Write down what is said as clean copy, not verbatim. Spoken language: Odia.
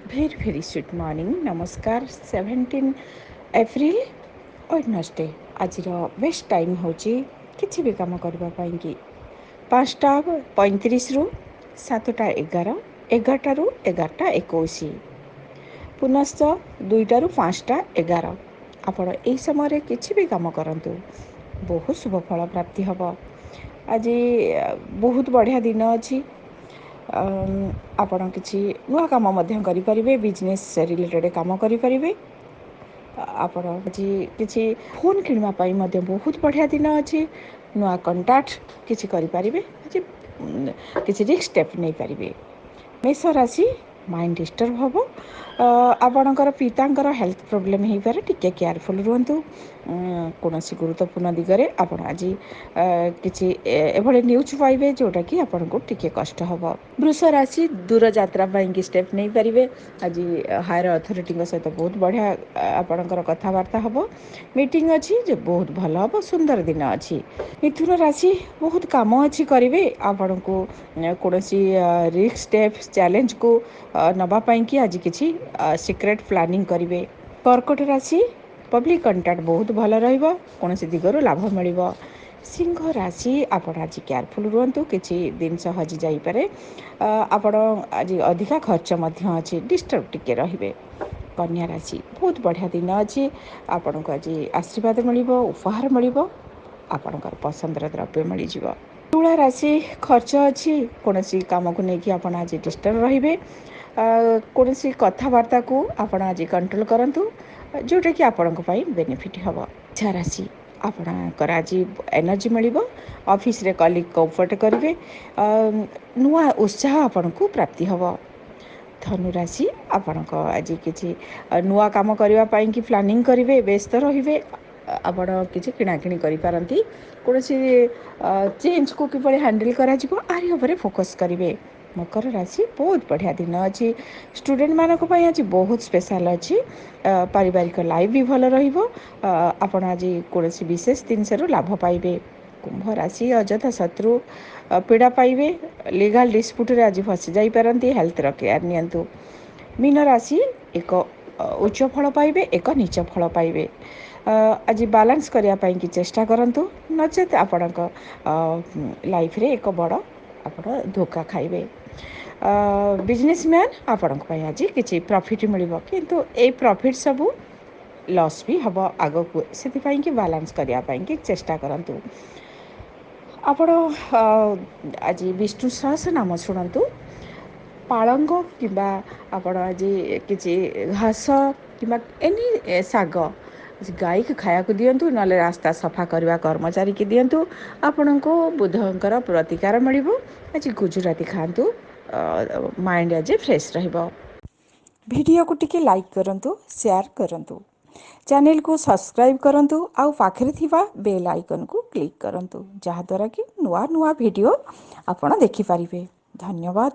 very sweet morning. नमस्कार 17 एप्रिल वेडनेसडे आज बेस्ट टाइम होची किसी भी काम करबा पाई कि 5:35 रु 7:11 11 रु 11:21 पुनश्च 2 रु 5:11 आपण यही समय किसी भी काम करंतु बहुत शुभ फल प्राप्ति हम आज बहुत बढ़िया दिन अच्छी ଆପଣ କିଛି ନୂଆ କାମ ମଧ୍ୟ କରିପାରିବେ ବିଜନେସ୍ ରିଲେଟେଡ଼୍ କାମ କରିପାରିବେ ଆପଣ କିଛି ଫୋନ୍ କିଣିବା ପାଇଁ ମଧ୍ୟ ବହୁତ ବଢ଼ିଆ ଦିନ ଅଛି ନୂଆ କଣ୍ଟାକ୍ଟ କିଛି କରିପାରିବେ କିଛି ରିସ୍କ ଷ୍ଟେପ୍ ନେଇପାରିବେ ମେଷ ରାଶି ମାଇଣ୍ଡ ଡିଷ୍ଟର୍ବ ହେବ ଆପଣଙ୍କର ପିତାଙ୍କର ହେଲ୍ଥ ପ୍ରୋବ୍ଲେମ୍ ହେଇପାରେ ଟିକେ କେୟାରଫୁଲ୍ ରୁହନ୍ତୁ କୌଣସି ଗୁରୁତ୍ୱପୂର୍ଣ୍ଣ ଦିଗରେ ଆପଣ ଆଜି କିଛି ଏଭଳି ନ୍ୟୁଜ୍ ପାଇବେ ଯେଉଁଟାକି ଆପଣଙ୍କୁ ଟିକେ କଷ୍ଟ ହେବ ବୃଷ ରାଶି ଦୂର ଯାତ୍ରା ପାଇଁକି ଷ୍ଟେପ୍ ନେଇପାରିବେ ଆଜି ହାୟର ଅଥରିଟିଙ୍କ ସହିତ ବହୁତ ବଢ଼ିଆ ଆପଣଙ୍କର କଥାବାର୍ତ୍ତା ହେବ ମିଟିଂ ଅଛି ଯେ ବହୁତ ଭଲ ହେବ ସୁନ୍ଦର ଦିନ ଅଛି ମିଥୁନ ରାଶି ବହୁତ କାମ ଅଛି କରିବେ ଆପଣଙ୍କୁ କୌଣସି ରିସ୍କ ଷ୍ଟେପ୍ ଚ୍ୟାଲେଞ୍ଜକୁ ନେବା ପାଇଁକି ଆଜି କିଛି ସିକ୍ରେଟ୍ ପ୍ଲାନିଂ କରିବେ କର୍କଟ ରାଶି ପବ୍ଲିକ୍ କଣ୍ଟାକ୍ଟ ବହୁତ ଭଲ ରହିବ କୌଣସି ଦିଗରୁ ଲାଭ ମିଳିବ ସିଂହ ରାଶି ଆପଣ ଆଜି କେୟାରଫୁଲ୍ ରୁହନ୍ତୁ କିଛି ଜିନିଷ ହଜି ଯାଇପାରେ ଆପଣ ଆଜି ଅଧିକା ଖର୍ଚ୍ଚ ମଧ୍ୟ ଅଛି ଡିଷ୍ଟର୍ବ ଟିକେ ରହିବେ କନ୍ୟା ରାଶି ବହୁତ ବଢ଼ିଆ ଦିନ ଅଛି ଆପଣଙ୍କୁ ଆଜି ଆଶୀର୍ବାଦ ମିଳିବ ଉପହାର ମିଳିବ ଆପଣଙ୍କର ପସନ୍ଦର ଦ୍ରବ୍ୟ ମିଳିଯିବ ତୁଳା ରାଶି ଖର୍ଚ୍ଚ ଅଛି କୌଣସି କାମକୁ ନେଇକି ଆପଣ ଆଜି ଡିଷ୍ଟର୍ବ ରହିବେ କୌଣସି କଥାବାର୍ତ୍ତାକୁ ଆପଣ ଆଜି କଣ୍ଟ୍ରୋଲ୍ କରନ୍ତୁ ଯେଉଁଟାକି ଆପଣଙ୍କ ପାଇଁ ବେନିଫିଟ୍ ହେବ ଇଚ୍ଛା ରାଶି ଆପଣଙ୍କର ଆଜି ଏନର୍ଜି ମିଳିବ ଅଫିସରେ କଲିଗ୍ କମ୍ଫର୍ଟ କରିବେ ନୂଆ ଉତ୍ସାହ ଆପଣଙ୍କୁ ପ୍ରାପ୍ତି ହେବ ଧନୁରାଶି ଆପଣଙ୍କ ଆଜି କିଛି ନୂଆ କାମ କରିବା ପାଇଁକି ପ୍ଲାନିଂ କରିବେ ବ୍ୟସ୍ତ ରହିବେ ଆପଣ କିଛି କିଣାକିଣି କରିପାରନ୍ତି କୌଣସି ଚେଞ୍ଜକୁ କିଭଳି ହ୍ୟାଣ୍ଡେଲ୍ କରାଯିବ ଆରି ଉପରେ ଫୋକସ୍ କରିବେ ମକର ରାଶି ବହୁତ ବଢ଼ିଆ ଦିନ ଅଛି ଷ୍ଟୁଡେଣ୍ଟମାନଙ୍କ ପାଇଁ ଆଜି ବହୁତ ସ୍ପେଶାଲ୍ ଅଛି ପାରିବାରିକ ଲାଇଫ୍ ବି ଭଲ ରହିବ ଆପଣ ଆଜି କୌଣସି ବିଶେଷ ଜିନିଷରୁ ଲାଭ ପାଇବେ କୁମ୍ଭ ରାଶି ଅଯଥା ଶତ୍ରୁ ପୀଡ଼ା ପାଇବେ ଲିଗାଲ୍ ଡିସ୍ପ୍ୟୁଟ୍ରେ ଆଜି ଫସି ଯାଇପାରନ୍ତି ହେଲ୍ଥର କେୟାର ନିଅନ୍ତୁ ମୀନ ରାଶି ଏକ ଉଚ୍ଚ ଫଳ ପାଇବେ ଏକ ନିଚ ଫଳ ପାଇବେ ଆଜି ବାଲାନ୍ସ କରିବା ପାଇଁକି ଚେଷ୍ଟା କରନ୍ତୁ ନଚେତ୍ ଆପଣଙ୍କ ଲାଇଫ୍ରେ ଏକ ବଡ଼ ଆପଣ ଧୋକା ଖାଇବେ ବିଜନେସ୍ ମ୍ୟାନ୍ ଆପଣଙ୍କ ପାଇଁ ଆଜି କିଛି ପ୍ରଫିଟ୍ ମିଳିବ କିନ୍ତୁ ଏଇ ପ୍ରଫିଟ୍ ସବୁ ଲସ୍ ବି ହେବ ଆଗକୁ ସେଥିପାଇଁକି ବାଲାନ୍ସ କରିବା ପାଇଁକି ଚେଷ୍ଟା କରନ୍ତୁ ଆପଣ ଆଜି ବିଷ୍ଣୁ ସହସ୍ରନାମ ଶୁଣନ୍ତୁ ପାଳଙ୍ଗ କିମ୍ବା ଆପଣ ଆଜି କିଛି ଘାସ କିମ୍ବା ଏନି ଶାଗ ଗାଈକୁ ଖାଇବାକୁ ଦିଅନ୍ତୁ ନହେଲେ ରାସ୍ତା ସଫା କରିବା କର୍ମଚାରୀକି ଦିଅନ୍ତୁ ଆପଣଙ୍କୁ ବୁଧଙ୍କର ପ୍ରତିକାର ମିଳିବ ଆଜି ଗୁଜୁରାତି ଖାଆନ୍ତୁ ମାଇଣ୍ଡ ଆଜି ଫ୍ରେଶ୍ ରହିବ ଭିଡ଼ିଓକୁ ଟିକେ ଲାଇକ୍ କରନ୍ତୁ ସେୟାର କରନ୍ତୁ ଚ୍ୟାନେଲକୁ ସବସ୍କ୍ରାଇବ୍ କରନ୍ତୁ ଆଉ ପାଖରେ ଥିବା ବେଲ୍ ଆଇକନ୍କୁ କ୍ଲିକ୍ କରନ୍ତୁ ଯାହାଦ୍ୱାରା କି ନୂଆ ଭିଡ଼ିଓ ଆପଣ ଦେଖିପାରିବେ ଧନ୍ୟବାଦ